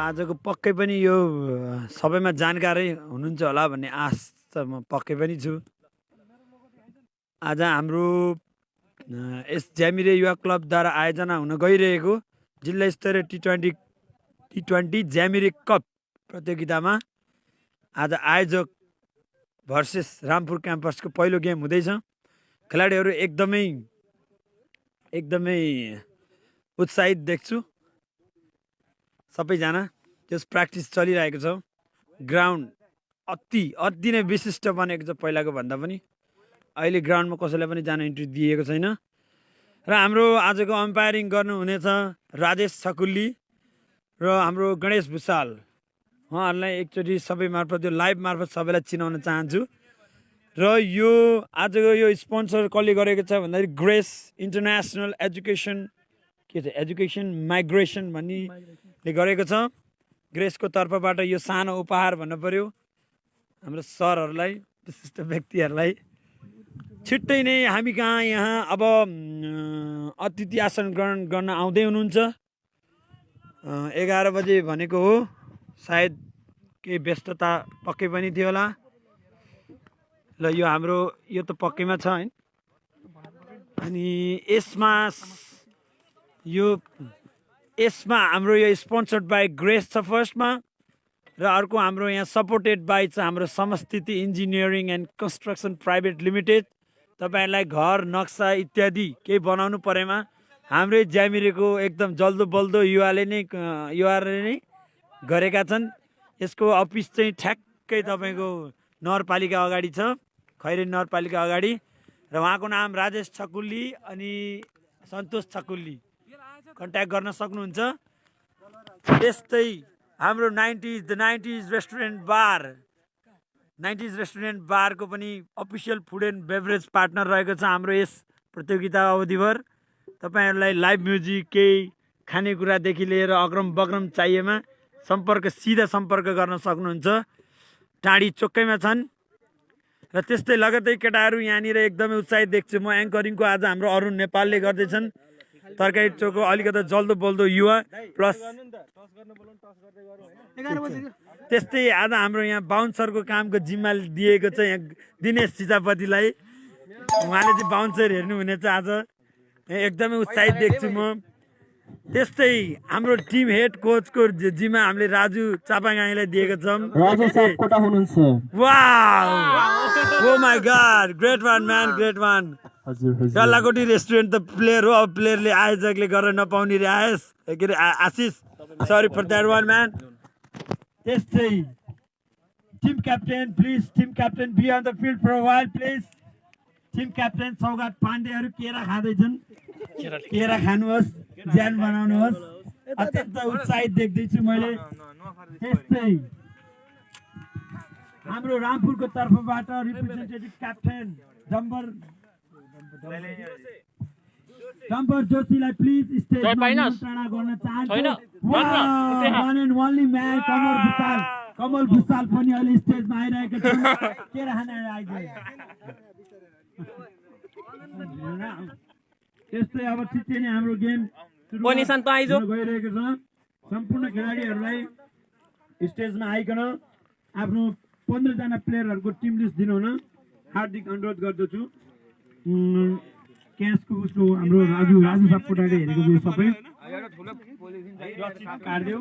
आजको पक्कै पनि यो सबैमा जानकारै हुनुहुन्छ होला भन्ने आश त म पक्कै पनि छु। आज हाम्रो यस ज्यामिरे युवा क्लबद्वारा आयोजना हुन गइरहेको जिल्ला स्तरीय टी20 ज्यामिरे कप प्रतियोगितामा आज आयोजक भर्सेस रामपुर क्याम्पसको पहिलो गेम हुँदैछ। खेलाडीहरू एकदमै उत्साहित देख्छु। सबैजना त्यस प्र्याक्टिस चलिरहेको छ। ग्राउन्ड अति नै विशिष्ट बनेको छ पहिलाको भन्दा पनि। अहिले ग्राउन्डमा कसैलाई पनि जान इन्ट्री दिएको छैन। र हाम्रो आजको अम्पायरिङ गर्नुहुनेछ राजेश छकुल्ली र हाम्रो गणेश भुसाल। उहाँहरूलाई एकचोटि सबै मार्फत यो लाइभ मार्फत सबैलाई चिनाउन चाहन्छु। र यो आजको यो स्पोन्सर कसले गरेको छ भन्दाखेरि ग्रेस इन्टरनेसनल एजुकेसन माइग्रेसन भन्नेले गरेको छ। ग्रेसको तर्फबाट यो सानो उपहार भन्नु पर्यो हाम्रो सरहरूलाई, विशिष्ट व्यक्तिहरूलाई। छिट्टै नै हामी कहाँ यहाँ अब अतिथि आसन ग्रहण गर्न आउँदै हुनुहुन्छ। 11 बजे भनेको हो, सायद केही व्यस्तता पक्कै पनि थियो होला। ल यो हाम्रो यो त पक्कैमा छ हैन। अनि यसमा हाम्रो यो स्पोन्सर्ड बाई ग्रेस छ फर्स्टमा, र अर्को हाम्रो यहाँ सपोर्टेड बाई छ हाम्रो Samasthiti engineering and construction private limited. तपाईँहरूलाई घर नक्सा इत्यादि केही बनाउनु परेमा हाम्रै ज्यामिरेको एकदम जल्दो बल्दो युवाले नै गरेका छन्। यसको अफिस चाहिँ ठ्याक्कै तपाईँको नगरपालिका अगाडि छ, खैरेनी नगरपालिका अगाडि। र उहाँको नाम राजेश छकुल्ली अनि सन्तोष छकुल्ली। कन्ट्याक्ट गर्न सक्नुहुन्छ। त्यस्तै हाम्रो 90s रेस्टुरेन्ट बारको पनि official food and beverage partner रहेको छ हाम्रो यस प्रतियोगिता अवधिभर। तपाईँहरूलाई लाइभ म्युजिक, केही खानेकुरादेखि लिएर अग्रम बग्रम चाहिएमा सिधा सम्पर्क गर्न सक्नुहुन्छ। टाढी चोकैमा छन्। र त्यस्तै लगत्तै केटाहरू यहाँनिर एकदमै उत्साहित देख्छु म। एङ्करिङको आज हाम्रो अरुण नेपालले गर्दैछन्। तरकारी चोकको अलिकति जल्दो बल्दो युवा प्लस त्यस्तै आज हाम्रो यहाँ बााउन्सरको कामको जिम्मा दिएको छ यहाँ दिनेश सिसापतिलाई। उहाँले चाहिँ बााउन्सर हेर्नुहुनेछ आज। एकदमै उत्साहित देख्छु म। त्यस्तै हाम्रो टिम हेड कोचको जिम्मा हामीले राजु चापागाईलाई दिएको छौँ। Oh my God, great one man, great one. Gallakoti restaurant त प्लेयर हो, अब प्लेयरले आयोजकले गर्न नपाउने रे Ashish. Sorry for that one man. त्यस्तै team captain please, team captain be on the field for a while please. Team captain Saugat पाण्डेहरू केरा खाँदैछन्। केरा खानुहोस्, ज्यान बनाउनुहोस्। अत्यन्त उत्साहित देख्दैछु मैले। त्यस्तै हाम्रो रामपुरको तर्फबाट रिप्रेजेन्टेटिभ क्याप्टेन डम्बर जोशीलाई प्लिज स्टेजमा निमन्त्रणा गर्न चाहन्छु। वान एन्ड ओन्ली म्यान कमल भुसाल पनि अहिले स्टेजमा आइरहेका छन्। केरा खान आइगए। त्यस्तै अब छिट्टै नै हाम्रो गेम गइरहेको छ। सम्पूर्ण खेलाडीहरूलाई स्टेजमा आइकन आफ्नो 15 जना प्लेयरहरूको टिम लिस्ट दिनुहुन हार्दिक अनुरोध गर्दछु। क्यासको उसको हाम्रो राजु सापकोटाले हेरेको छु सबै काट्दियो।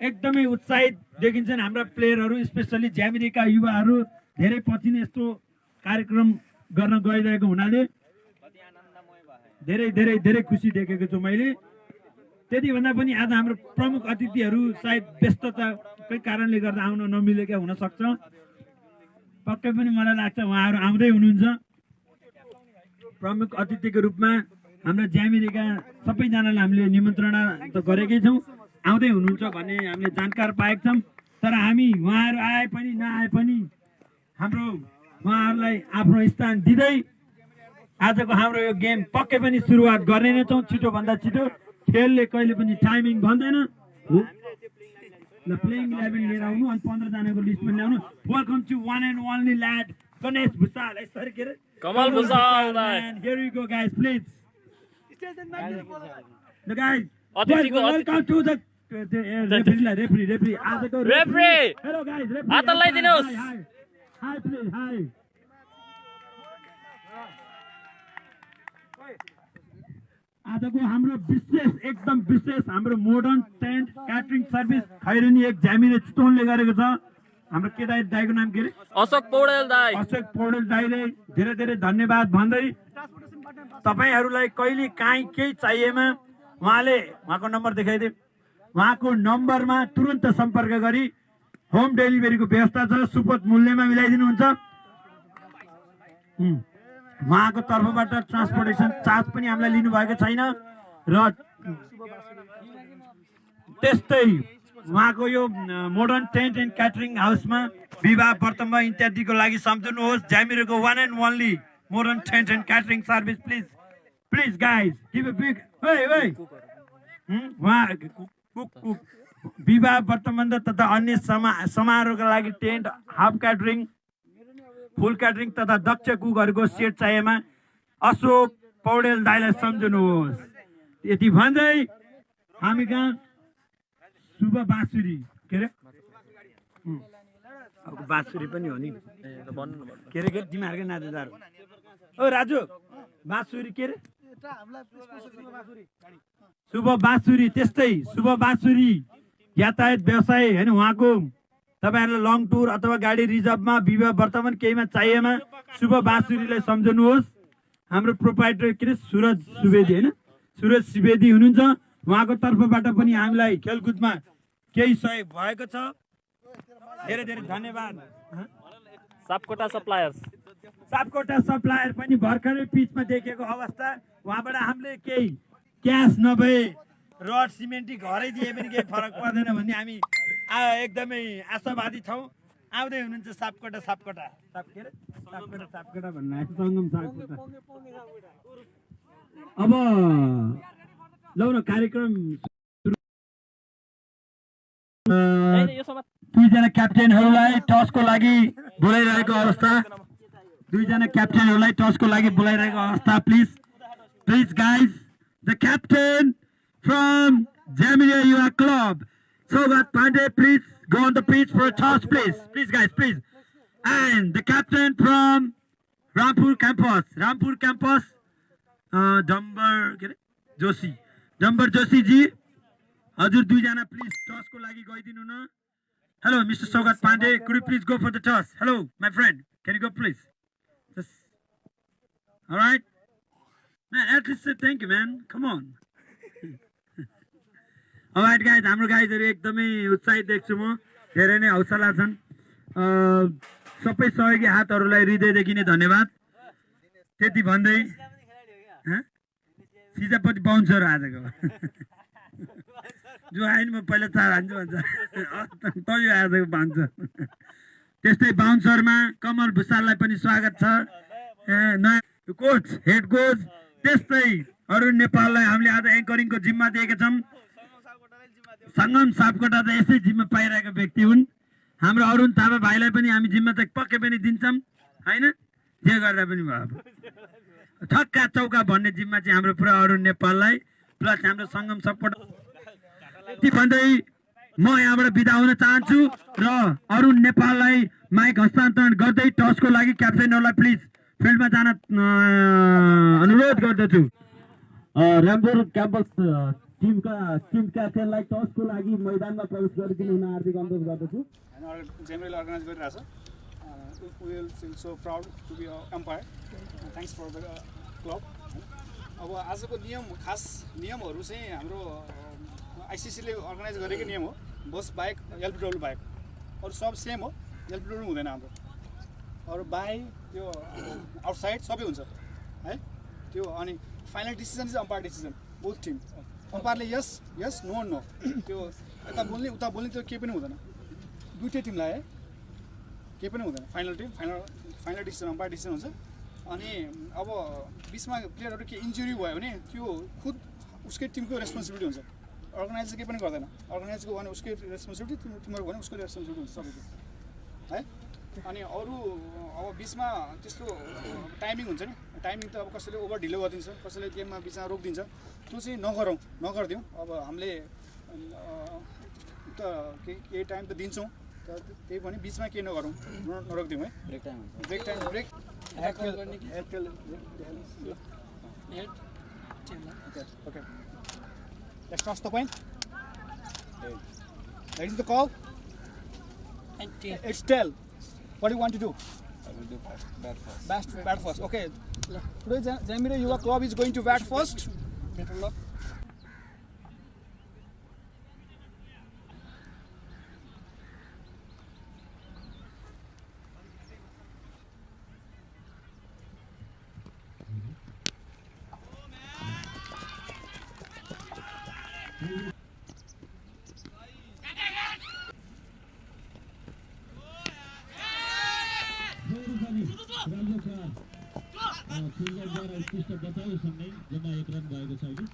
एकदमै उत्साहित देखिन्छन् हाम्रा प्लेयरहरू, स्पेसली ज्यामिरेका युवाहरू। धेरै पछि नै यस्तो कार्यक्रम गर्न गइरहेको हुनाले धेरै खुसी देखेको छु मैले। त्यति भन्दा पनि आज हाम्रो प्रमुख अतिथिहरू सायद व्यस्तताकै कारणले गर्दा आउन नमिलेका हुन सक्छ। पक्कै पनि मलाई लाग्छ उहाँहरू आउँदै हुनुहुन्छ। प्रमुख अतिथिको रूपमा हाम्रा ज्यामिरेका सबैजनालाई हामीले निमन्त्रणा त गरेकै छौँ, आउँदै हुनुहुन्छ भन्ने हामीले जानकार पाएका छौँ। तर हामी उहाँहरू आए पनि नआए पनि हाम्रो उहाँहरूलाई आफ्नो स्थान दिँदै आजको हाम्रो यो गेम पक्कै पनि सुरुवात गर्ने नै छौँ छिटोभन्दा छिटो। खेलले कहिले पनि टाइमिङ भन्दैन। ल प्लेइङ 11 लिएर आउनु अनि 15 जनाको लिस्ट पनि ल्याउनु। Welcome to one and only lad Ganesh Bhusal. यसरी के रे Kamal Bhusal. Here we go guys please. The guys welcome to the referee आजको रेफ्री हेलो गाइस रेफ्री हात लगाइदिनुस् हाई प्लिज हाई आजको हाम्रो विशेष एकदम विशेष हाम्रो modern tent catering service Khaireni एक ज्यामिरे चितवनले गरेको छ हाम्रो के दाइको नाम के रे अशोक पौडेल दाइ दाइले धेरै धेरै धन्यवाद भन्दै तपाईहरुलाई कहिले काहीँ केही चाहिएमा उहाँको नम्बर देखाइदिए उहाँको नम्बरमा तुरन्त सम्पर्क गरी होम डेलिभरीको व्यवस्था छ सुपथ मूल्यमा मिलाइदिनुहुन्छ उहाँको तर्फबाट ट्रान्सपोर्टेसन चार्ज पनि हामीलाई लिनुभएको छैन र त्यस्तै उहाँको यो मोडर्न टेन्ट एन्ड क्याटरिङ हाउसमा विवाह व्रतमा इत्यादिको लागि सम्झनुहोस् ज्यामिरेको one and only modern tent and catering service please guys give a big विवाह व्रतबन्ध तथा अन्य समारोहका लागि tent half catering full catering तथा दक्ष कुकहरूको सेट चाहिएमा अशोक पौडेल दाइलाई सम्झनुहोस् यति भन्दै हामी कहाँ शुभ बाँसुरी के अरे बाँसुरी पनि हो नि के अरे तिमीहरूकै नातेदार ओ राजु बाँसुरी के अरे शुभ बाँसुरी त्यस्तै शुभ बाँसुरी यातायात व्यवसाय होइन उहाँको तपाईहरुलाई लङ टुर अथवा गाडी रिजर्भमा विवाह वर्तमान केहीमा चाहिएमा शुभ बाँसुरीलाई सम्झनुहोस् हाम्रो प्रोप्राइटर के अरे सूरज सुवेदी होइन सूरज सुवेदी हुनुहुन्छ उहाँको तर्फबाट पनि हामीलाई खेलकुदमा केही सहयोग भएको छ धेरै धेरै धन्यवाद सापकोटा सप्लायर पनि भर्खरै पिचमा देखेको अवस्था उहाँबाट हामीले केही क्यास नभए रड सिमेन्टी घरै दिए पनि केही फरक पर्दैन भन्ने हामी एकदमै आशावादी छौँ आउँदै हुनुहुन्छ सापकोटा भन्नु सङ्गम सापकोटा अब लौ न कार्यक्रम दुईजना क्याप्टेनहरूलाई टसको लागि बोलाइरहेको अवस्था please guys the captain from Jamia Yuva Club Sogat Pandey, please go on the pitch for a toss, please guys, please. And the captain from Rampur campus Dambar Joshi ji हजुर दुईजना प्लिज टसको लागि गइदिनु न hello mister Saugat Pandey could you please go for the toss hello my friend can you go please just all right man at least say thank you man come on all right guys हाम्रो गाइजहरु एकदमै उत्साहित देख्छु म धेरै नै हौसला छन् सबै सहयोगी हातहरुलाई हृदयदेखि नै धन्यवाद त्यति भन्दै सिजापति बाउन्सर आजको जो आइन म पहिला चार हान्छु भन्छ तै आजको बाउन्सर त्यस्तै बाउन्सरमा कमल भुसाललाई पनि स्वागत छ नयाँ कोच हेड कोच त्यस्तै अरुण नेपाललाई हामीले आज एङ्करिङको जिम्मा दिएका छौं संगम सापकोटा त यसै जिम्मा पाइरहेको व्यक्ति हुन् हाम्रो अरुण थापा भाइलाई पनि हामी जिम्मा त पक्कै पनि दिन्छौं हैन जे गर्दा पनि भयो छक्का चौका भन्ने जिम्मा चाहिँ हाम्रो पुरा अरुण नेपाललाई प्लस हाम्रो संगम सापकोटा यति भन्दै म यहाँबाट बिदा हुन चाहन्छु र अरुण नेपाललाई माइक हस्तान्तरण गर्दै टसको लागि क्याप्टेनहरुलाई प्लिज फिल्डमा जान अनुरोध गर्दछु रामपुर क्याम्पस टिम क्याप्टेनलाई टसको लागि मैदानमा प्रवेश गरिदिनु हुन हार्दिक अनुरोध गर्दछु जेनरल अर्गनाइज गरिरहेछ we will feel so proud to be an umpire thanks for the club अब आजको नियम खास नियमहरु चाहिँ हाम्रो आईसीसी ले अर्गनाइज गरेको नियम हो बस बाइक एलपीडब्ल्यू बाइक अरु सब सेम हो एलपीडब्ल्यू हुँदैन हाम्रो अरु बाइ त्यो आउटसाइड सबै हुन्छ है त्यो अनि फाइनल डिसिजन चाहिँ अम्पायर डिसिजन बोथ टिम अम्पायरले यस नो नो त्यो यता बोल्ने उता बोल्ने त्यो केही पनि हुँदैन दुईटै टिमलाई है केही पनि हुँदैन फाइनल डिसिजन अम्पायर डिसिजन हुन्छ अनि अब बीचमा प्लेयरहरु के इन्जुरी भयो भने त्यो खुद उसकै टिमको रेस्पोन्सिबिलिटी हुन्छ अर्गनाइजर केही पनि गर्दैन अर्गनाइजरको भने उसकै रेस्पोन्सिबिलिटी तिम्रो भने उसको रेस्पोन्सिबिलिटी हुन्छ सबैको है अनि अरु अब बीचमा त्यस्तो टाइमिङ हुन्छ नि टाइमिङ त अब कसैले ओभर ढिलो गरिदिन्छ कसैले गेममा बीचमा रोकिदिन्छ त्यो चाहिँ नगर्दिउँ अब हामीले त केही टाइम त दिन्छौँ तर त्यही पनि बिचमा केही नगरौँ नरोकिदिउँ है break time break okay let's cross the point that is the call it's tail what do you want to do I will do bat first. okay today Jamire Yuva Club is going to bat first better luck फिल्डरद्वारा उत्कृष्ट बचाउसँगै जम्मा 1 run भएको छ अहिले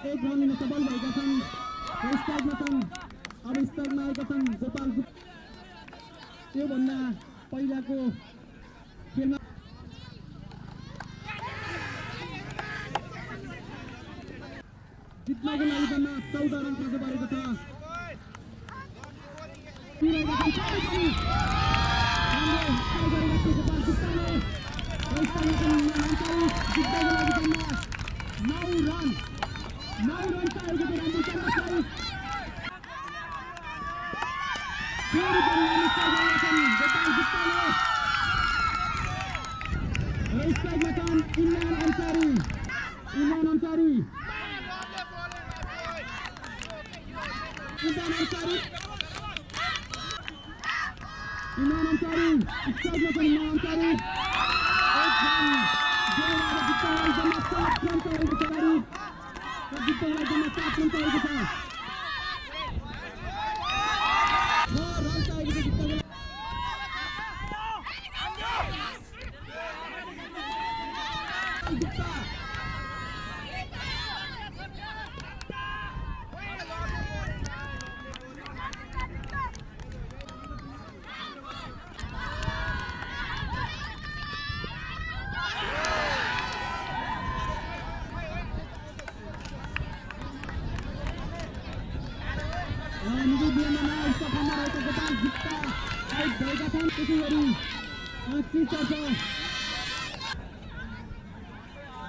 एक रनमा सफल भएका छन्। स्ट्राइकमा छन्, अब स्तरमा आएका छन् गोपाल गुप्ता। त्योभन्दा पहिलाको खेलमा जित्नको लागि जम्मा 14 रन प्राप्त गरेको छ। गोपाल गुप्ताले जित्नको लागि जम्मा 9 रन पाएको छ। राम्रो चमत्कारी फेरि पनि गोपाल गुप्ताले स्ट्राइकमा छन् इमरान अन्सारी। इमरान अन्सारी स्ट्राइकमा छन्। इमरान अन्सारी एक रन जोडेर जित्नलाई जम्मा 7 रन पाएको छ। जित्नलाई जम्मा 7 रन पाएको छ। 6 रन पाएको छ जित्नलाई।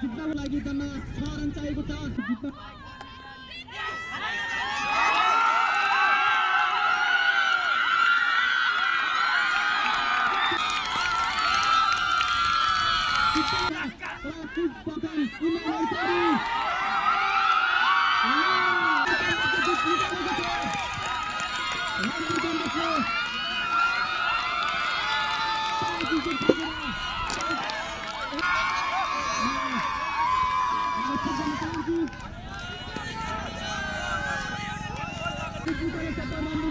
जित्नको लागि जम्मा 6 रन चाहिएको छ। Terus kita lihat siapa mampu